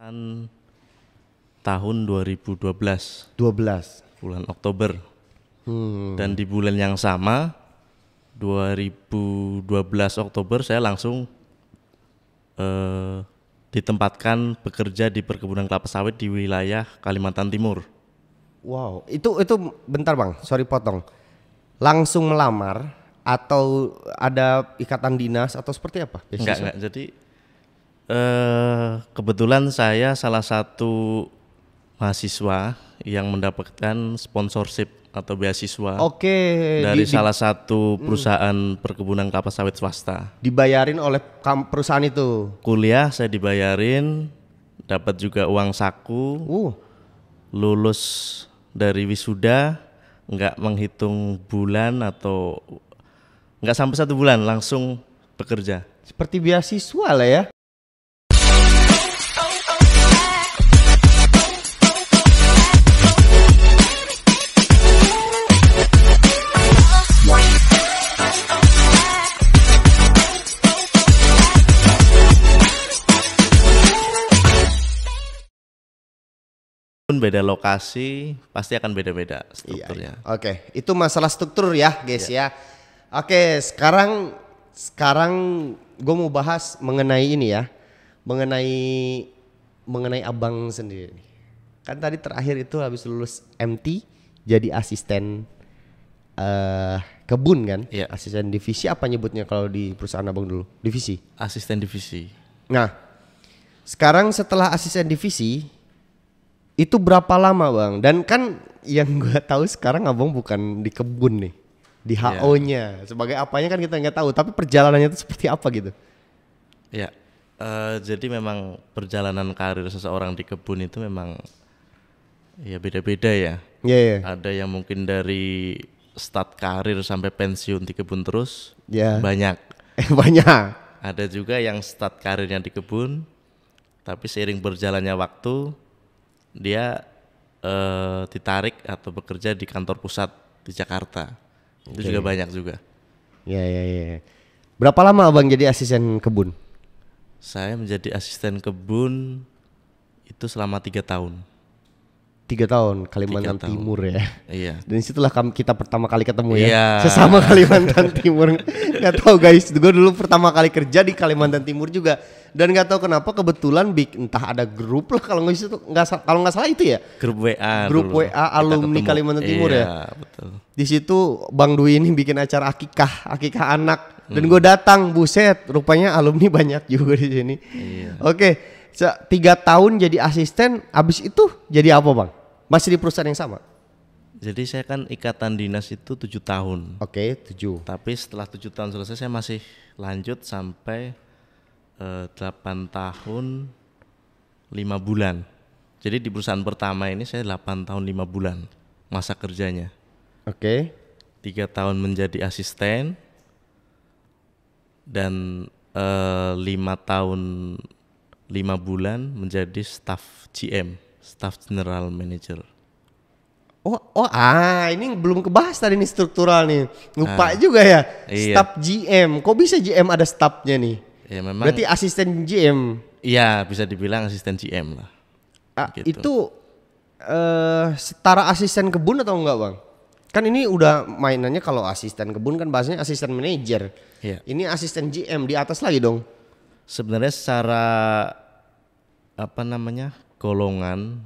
Tahun 2012 12. bulan Oktober. Dan di bulan yang sama 2012 Oktober saya langsung ditempatkan bekerja di perkebunan kelapa sawit di wilayah Kalimantan Timur. Wow, itu bentar Bang, sorry potong. Langsung melamar atau ada ikatan dinas atau seperti apa? Enggak. Jadi kebetulan saya salah satu mahasiswa yang mendapatkan sponsorship atau beasiswa dari salah satu perusahaan perkebunan kelapa sawit swasta. Dibayarin oleh perusahaan itu. Kuliah saya dibayarin, dapat juga uang saku. Lulus dari wisuda, nggak menghitung bulan atau nggak sampai 1 bulan langsung bekerja. Seperti beasiswa lah ya. Beda lokasi pasti akan beda-beda strukturnya. Iya. Oke, itu masalah struktur ya guys ya. Oke, sekarang gue mau bahas mengenai ini ya, mengenai abang sendiri. Kan tadi terakhir itu habis lulus MT jadi asisten kebun kan? Iya. Asisten divisi apa nyebutnya kalau di perusahaan abang dulu? Divisi. Asisten divisi. Nah, sekarang setelah asisten divisi itu berapa lama Bang? Dan kan yang gue tahu sekarang abang bukan di kebun nih, di HO-nya. Sebagai apanya kan kita nggak tahu. Tapi perjalanannya itu seperti apa gitu? Ya, jadi memang perjalanan karir seseorang di kebun itu memang ya beda-beda ya. Iya. Ada yang mungkin dari start karir sampai pensiun di kebun terus, banyak. Banyak. Ada juga yang start karirnya di kebun, tapi seiring berjalannya waktu dia ditarik atau bekerja di kantor pusat di Jakarta. Itu juga banyak juga. Iya. Berapa lama abang jadi asisten kebun? Saya menjadi asisten kebun itu selama 3 tahun. 3 tahun Kalimantan Timur ya. Iya. Dan situlah kita pertama kali ketemu ya. Iya. Sesama Kalimantan Timur. Gak tahu guys, gue dulu pertama kali kerja di Kalimantan Timur juga. Dan nggak tahu kenapa kebetulan entah ada grup lah kalau nggak salah itu ya. Grup WA. Grup dulu. WA alumni Kalimantan Timur ya. Iya, betul. Di situ Bang Dwi ini bikin acara akikah anak. Dan gue datang, buset, rupanya alumni banyak juga di sini. Iya. Oke, 3 tahun jadi asisten, abis itu jadi apa Bang? Masih di perusahaan yang sama? Jadi saya kan ikatan dinas itu 7 tahun. Oke, 7. Tapi setelah 7 tahun selesai saya masih lanjut sampai 8 tahun 5 bulan. Jadi di perusahaan pertama ini saya 8 tahun 5 bulan masa kerjanya. Oke. 3 tahun menjadi asisten dan 5 tahun 5 bulan menjadi staff GM, staff general manager. Ini belum kebahas tadi nih struktural nih. Lupa juga ya. Iya. Staff GM. Kok bisa GM ada staffnya nih? Ya memang. Berarti asisten GM. Iya, bisa dibilang asisten GM lah. Gitu. Itu setara asisten kebun atau enggak Bang? Kan ini udah mainannya kalau asisten kebun kan bahasanya asisten manajer. Iya. Ini asisten GM di atas lagi dong. Sebenarnya secara golongan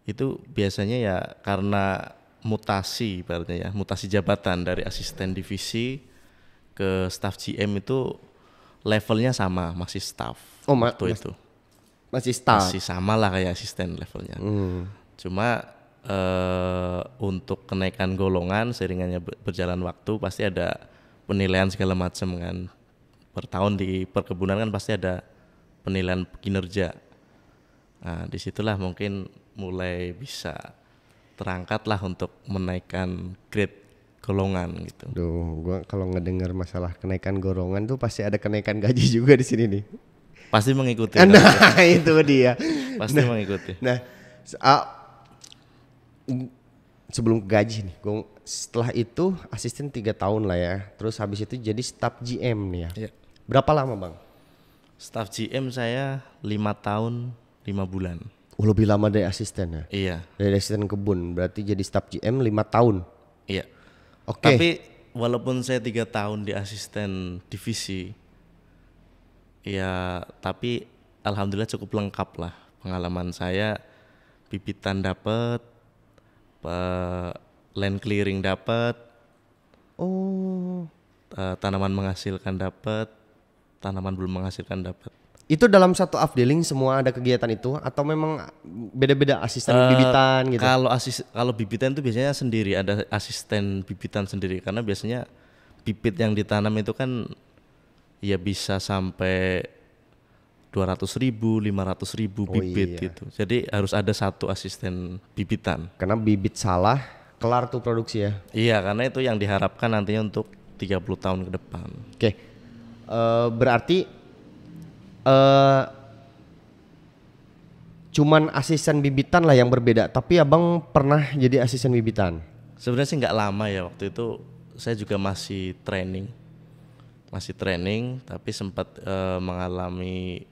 itu biasanya ya karena mutasi ibaratnya ya, mutasi jabatan dari asisten divisi ke staff GM itu levelnya sama, masih staff. Waktu itu masih staff. Masih sama lah kayak asisten levelnya. Cuma untuk kenaikan golongan seiringannya berjalan waktu pasti ada penilaian segala macam kan. Per tahun di perkebunan kan pasti ada penilaian kinerja. Nah, disitulah mungkin mulai bisa terangkat lah untuk menaikkan grade golongan gitu. Gua kalau ngedengar masalah kenaikan golongan tuh pasti ada kenaikan gaji juga di sini nih. Pasti mengikuti. Nah, itu dia. Pasti mengikuti. Nah, sebelum gaji nih, setelah itu asisten 3 tahun lah ya. Terus habis itu jadi staff GM nih ya. Iya. Berapa lama Bang? Staff GM saya 5 tahun 5 bulan. Oh, lebih lama dari asisten ya? Iya, Dari asisten kebun, berarti jadi staf GM 5 tahun. iya. Oke. Tapi walaupun saya 3 tahun di asisten divisi, ya tapi alhamdulillah cukup lengkap lah pengalaman saya. Bibitan dapat, land clearing dapat, Oh, tanaman menghasilkan dapat, tanaman belum menghasilkan dapat. itu dalam satu afdeling semua ada kegiatan itu atau memang beda-beda asisten bibitan gitu? Kalau bibitan itu biasanya sendiri, ada asisten bibitan sendiri karena biasanya bibit yang ditanam itu kan ya bisa sampai 200.000, 500.000 bibit iya. gitu. Jadi harus ada satu asisten bibitan. Karena bibit salah, kelar tuh produksi ya. Iya, karena itu yang diharapkan nantinya untuk 30 tahun ke depan. Oke, berarti cuman asisten bibitan lah yang berbeda. Tapi abang pernah jadi asisten bibitan? Sebenarnya sih nggak lama ya, waktu itu saya juga masih training, tapi sempat mengalami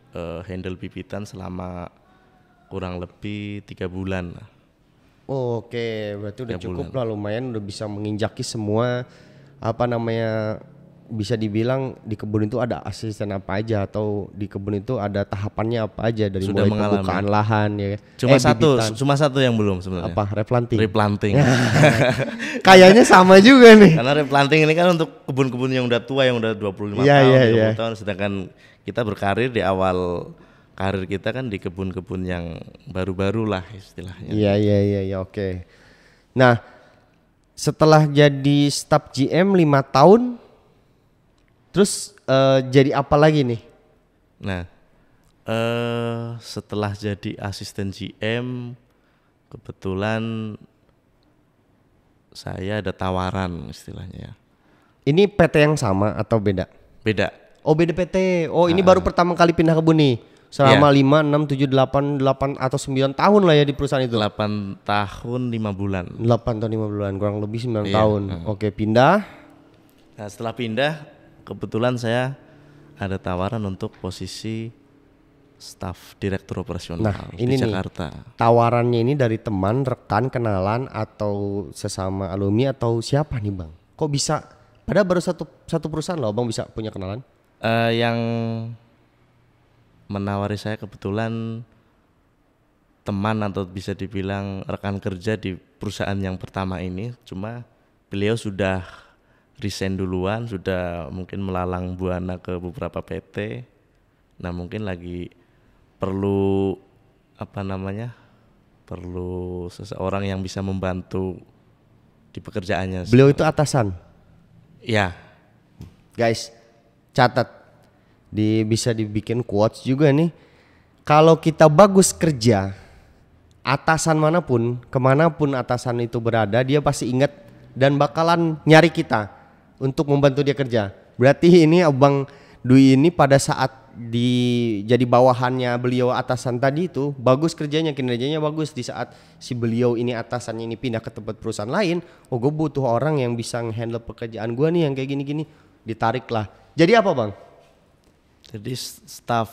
handle bibitan selama kurang lebih 3 bulan lah. Oke, berarti udah 3 cukup bulan. lah, lumayan udah bisa menginjaki semua apa namanya, bisa dibilang di kebun itu ada asisten apa aja atau di kebun itu ada tahapannya apa aja dari Sudah mulai mengalami. pembukaan lahan ya. Bibitan. Bibitan. Cuma satu yang belum sebenarnya. Apa? Replanting. Replanting. Kayaknya sama juga nih. Karena replanting ini kan untuk kebun-kebun yang udah tua, yang udah 25 Iya, tahun, iya, 30 tahun, sedangkan kita berkarir di awal karir kita kan di kebun-kebun yang baru-baru lah istilahnya. Iya, oke. Nah, setelah jadi staf GM 5 tahun, terus jadi apa lagi nih? Nah, setelah jadi asisten GM, kebetulan saya ada tawaran istilahnya ya. Ini PT yang sama atau beda? Beda. Oh, beda PT. Oh, ini baru pertama kali pindah kebun nih. Selama 5, 6, 7, 8 atau 9 tahun lah ya di perusahaan itu. 8 tahun 5 bulan. 8 tahun 5 bulan, kurang lebih 9 Iya, tahun. Oke, pindah. Nah, setelah pindah, kebetulan saya ada tawaran untuk posisi staf direktur operasional Nah, di ini nih. Jakarta. Tawarannya ini dari teman, rekan, kenalan atau sesama alumni atau siapa nih, Bang? Kok bisa? Padahal baru satu perusahaan loh, Bang bisa punya kenalan. Yang menawari saya kebetulan teman atau bisa dibilang rekan kerja di perusahaan yang pertama ini, cuma beliau sudah resign duluan, sudah mungkin melalang buana ke beberapa PT. Nah, mungkin lagi perlu perlu seseorang yang bisa membantu di pekerjaannya. Beliau itu atasan. Ya, Guys, catat. Bisa dibikin quotes juga nih. Kalau kita bagus kerja, atasan manapun, kemanapun atasan itu berada, dia pasti ingat dan bakalan nyari kita untuk membantu dia kerja. Berarti ini Abang Dwi ini pada saat jadi bawahannya beliau atasan tadi itu bagus kerjanya, kinerjanya bagus. Di saat si beliau ini atasannya ini pindah ke tempat perusahaan lain, oh gue butuh orang yang bisa nge-handle pekerjaan gue nih yang kayak gini-gini, ditarik lah. Jadi apa, Bang? jadi staf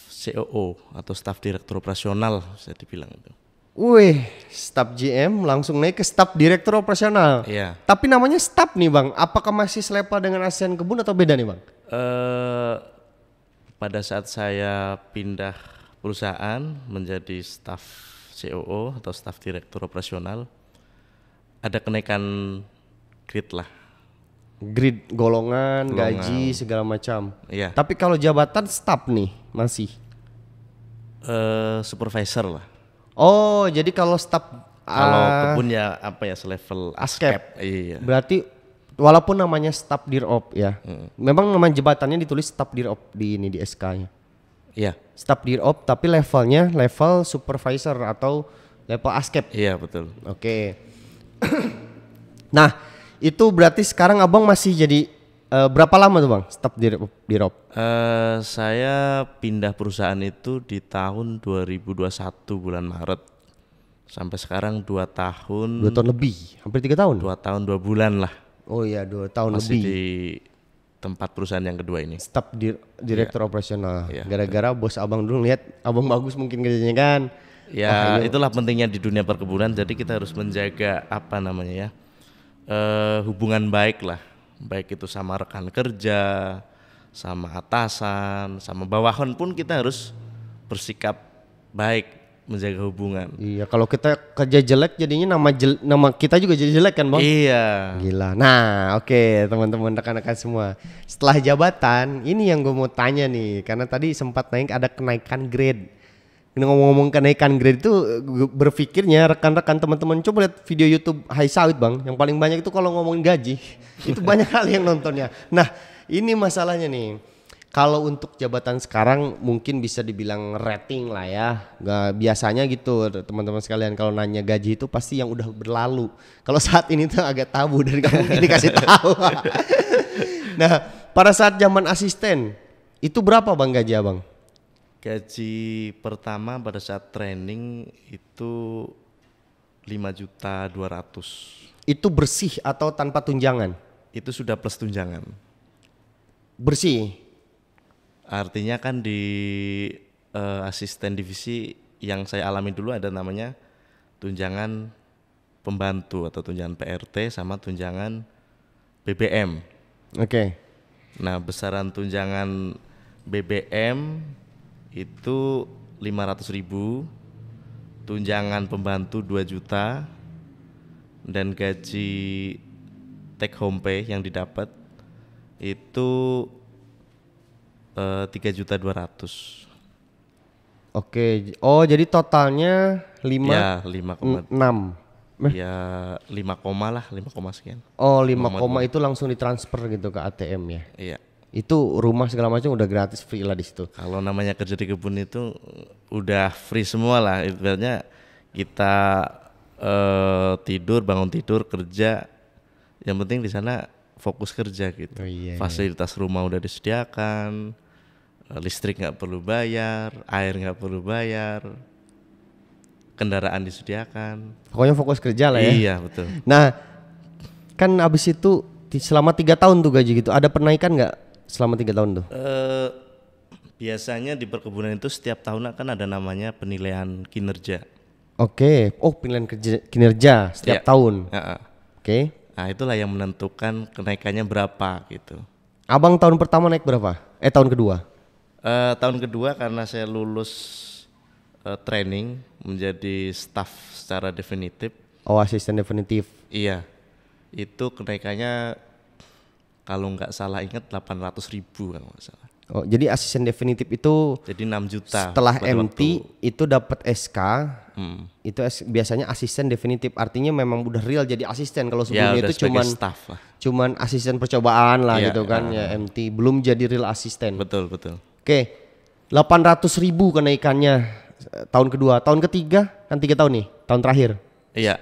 COO atau staf direktur operasional bisa dibilang itu. Wih, staf GM langsung naik ke staf direktur operasional. Iya. Tapi namanya staf nih, Bang. Apakah masih selevel dengan asisten kebun atau beda nih, Bang? Pada saat saya pindah perusahaan menjadi staf COO atau staf direktur operasional, ada kenaikan grade lah. Grid golongan, gaji segala macam. Iya. Tapi kalau jabatan staf nih masih. Supervisor lah. Oh, jadi kalau staf Kalau kebun ya selevel askep. Iya. Berarti walaupun namanya staf dirop ya. Memang nama jabatannya ditulis staf dirop di SK-nya. Iya. Staf dirop tapi levelnya level supervisor atau level askep. Iya, betul. Oke. Nah, itu berarti sekarang Abang masih jadi berapa lama tuh, Bang, staf dirop? Saya pindah perusahaan itu di tahun 2021 bulan Maret. Sampai sekarang 2 tahun. 2 tahun lebih, hampir 3 tahun. 2 tahun 2 bulan lah. Oh iya, 2 tahun Masih lebih. di tempat perusahaan yang kedua ini. Staf direktur operasional. Iya. Gara-gara bos abang dulu lihat abang bagus mungkin kerjanya kan. Ya itulah pentingnya di dunia perkebunan. Jadi kita harus menjaga apa namanya ya, hubungan baik lah, baik itu sama rekan kerja, sama atasan, sama bawahan pun kita harus bersikap baik, menjaga hubungan. Iya, kalau kita kerja jelek jadinya nama kita juga jadi jelek kan, Bang? Iya. Gila. Nah, oke, teman-teman rekan-rekan semua. Setelah jabatan, ini yang gue mau tanya nih, karena tadi sempat ada kenaikan grade. Ngomong-ngomong kenaikan grade itu, gue berpikirnya rekan-rekan teman-teman coba lihat video YouTube Hai Sawit, Bang. Yang paling banyak itu kalau ngomongin gaji, itu banyak kali yang nontonnya. Nah, ini masalahnya nih. Kalau untuk jabatan sekarang mungkin bisa dibilang rating lah ya. Gak biasanya gitu teman-teman sekalian, kalau nanya gaji itu pasti yang udah berlalu. Kalau saat ini tuh agak tabu dan gak mungkin dikasih tahu. Nah, pada saat zaman asisten itu berapa Bang gaji Abang? Gaji pertama pada saat training itu 5.200.000. Itu bersih atau tanpa tunjangan? Itu sudah plus tunjangan. Bersih. Artinya kan di asisten divisi yang saya alami dulu ada namanya tunjangan pembantu atau tunjangan PRT sama tunjangan BBM. Oke. Nah, besaran tunjangan BBM itu 500.000, tunjangan pembantu 2 juta, dan gaji take home pay yang didapat itu 3.200.000. Oke. Oh, jadi totalnya 5 Ya 5,6. 6. Ya 5, lah 5, sekian. Oh, 5 koma itu langsung ditransfer gitu ke ATM ya. Iya. Itu rumah segala macam udah gratis free lah di situ. Kalau namanya kerja di kebun itu udah free semua lah. Ibaratnya kita tidur, bangun tidur, kerja. Yang penting di sana fokus kerja gitu. Oh, iya, Fasilitas rumah udah disediakan, listrik nggak perlu bayar, air nggak perlu bayar, kendaraan disediakan. Pokoknya fokus kerja lah ya. Iya betul. Nah, kan abis itu selama 3 tahun tuh gaji gitu. Ada penaikan nggak selama 3 tahun tuh? Biasanya di perkebunan itu setiap tahun akan ada namanya penilaian kinerja. Oke. Oh, penilaian kinerja setiap tahun. Oke. Nah itulah yang menentukan kenaikannya berapa gitu. Abang tahun pertama naik berapa? Tahun kedua? Tahun kedua karena saya lulus training menjadi staff secara definitif. Oh, asisten definitif. Iya, itu kenaikannya kalau nggak salah ingat 800.000 kalau nggak salah. Oh, jadi asisten definitif itu Jadi 6 juta. setelah MT itu dapat SK. Itu biasanya asisten definitif, artinya memang udah real jadi asisten. Kalau sebelumnya ya, itu staff lah. cuman asisten percobaan lah Ya, gitu kan ya MT, belum jadi real asisten. Betul. Oke, 800.000 kenaikannya tahun kedua, tahun ketiga kan 3 tahun nih, tahun terakhir. Iya,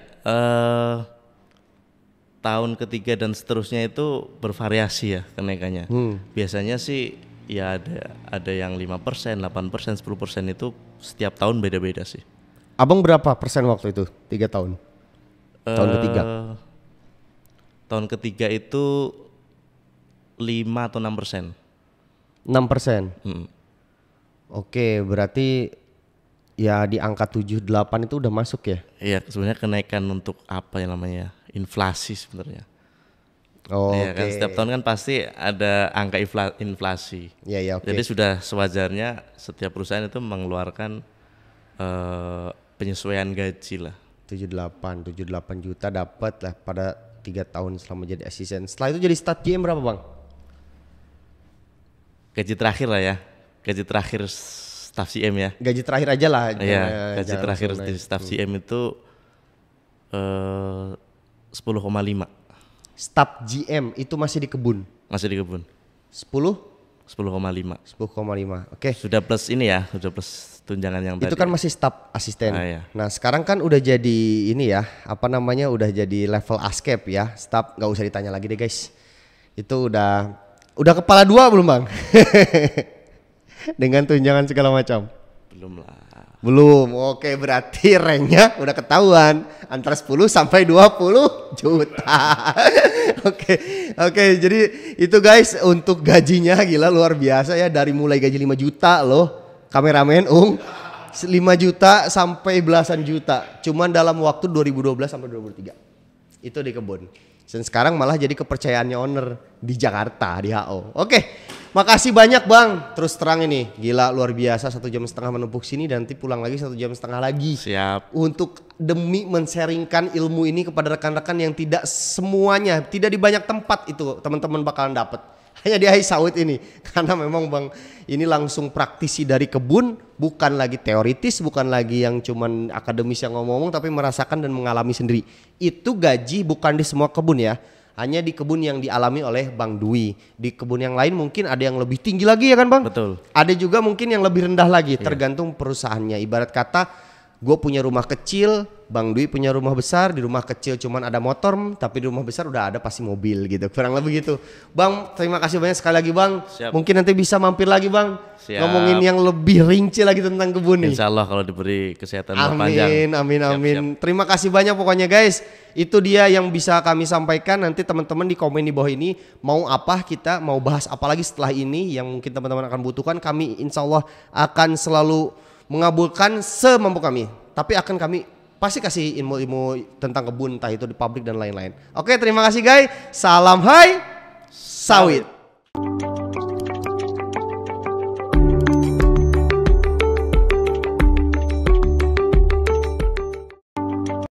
tahun ketiga dan seterusnya itu bervariasi ya kenaikannya. Biasanya sih ya ada yang 5%, 8%, 10% itu setiap tahun beda-beda sih. Abang berapa persen waktu itu 3 tahun? Tahun ketiga? Tahun ketiga itu 5 atau 6%. 6%. Oke, berarti ya di angka 7-8 itu udah masuk ya? Iya, sebenarnya kenaikan untuk apa yang namanya inflasi sebenarnya. Oh, ya kan setiap tahun kan pasti ada angka inflasi. Ya, oke. Jadi sudah sewajarnya setiap perusahaan itu mengeluarkan penyesuaian gaji lah. 78 juta dapat lah pada 3 tahun selama jadi asisten. Setelah itu jadi staf GM berapa Bang? Gaji terakhir lah ya. Gaji terakhir staf CM ya. Gaji terakhir aja lah. Iya, gaji terakhir di staf CM itu 10,5. Staf GM itu masih di kebun? Masih di kebun. 10? 10,5. 10,5. Oke. Sudah plus ini ya, sudah plus tunjangan yang tadi. Itu kan masih staf asisten. Iya. Nah, sekarang kan udah jadi ini ya, apa namanya, udah jadi level ASCAP ya. Staf nggak usah ditanya lagi deh guys. Itu udah kepala 2 belum Bang? Dengan tunjangan segala macam. Belum lah. Belum. Oke, berarti ranknya udah ketahuan antara 10 sampai 20 juta. Oke, oke. Jadi itu guys untuk gajinya gila luar biasa ya, dari mulai gaji 5 juta loh kameramen 5 juta sampai belasan juta cuman dalam waktu 2012 sampai 2023 itu di kebun. Dan sekarang malah jadi kepercayaannya owner di Jakarta di HO. Oke, makasih banyak bang. Terus terang ini gila luar biasa, 1,5 jam menumpuk sini dan nanti pulang lagi 1,5 jam lagi. Siap. Untuk demi men-sharingkan ilmu ini kepada rekan-rekan yang tidak semuanya, tidak di banyak tempat itu teman-teman bakalan dapat. Hanya di Ais Sawit ini, karena memang bang ini langsung praktisi dari kebun, bukan lagi teoritis, bukan lagi yang cuman akademis yang ngomong-ngomong, tapi merasakan dan mengalami sendiri. Itu gaji bukan di semua kebun ya, hanya di kebun yang dialami oleh Bang Dwi. Di kebun yang lain mungkin ada yang lebih tinggi lagi ya kan bang? Betul. Ada juga mungkin yang lebih rendah lagi, tergantung perusahaannya. Ibarat kata gue punya rumah kecil, Bang Dwi punya rumah besar. Di rumah kecil cuman ada motor, tapi di rumah besar udah ada pasti mobil gitu. Kurang lebih gitu. Bang, terima kasih banyak sekali lagi bang. Siap. Mungkin nanti bisa mampir lagi bang. Siap. Ngomongin yang lebih rinci lagi tentang kebun nih. Insya Allah kalau diberi kesehatan Amin, panjang. amin, Siap, amin. siap. Terima kasih banyak pokoknya guys. Itu dia yang bisa kami sampaikan. Nanti teman-teman di komen di bawah ini mau apa, kita mau bahas apa lagi setelah ini yang mungkin teman-teman akan butuhkan. Kami insya Allah akan selalu mengabulkan semampu kami. Tapi akan kami pasti kasih ilmu-ilmu tentang kebun, entah itu di pabrik dan lain-lain. Oke, terima kasih guys. Salam hai sawit.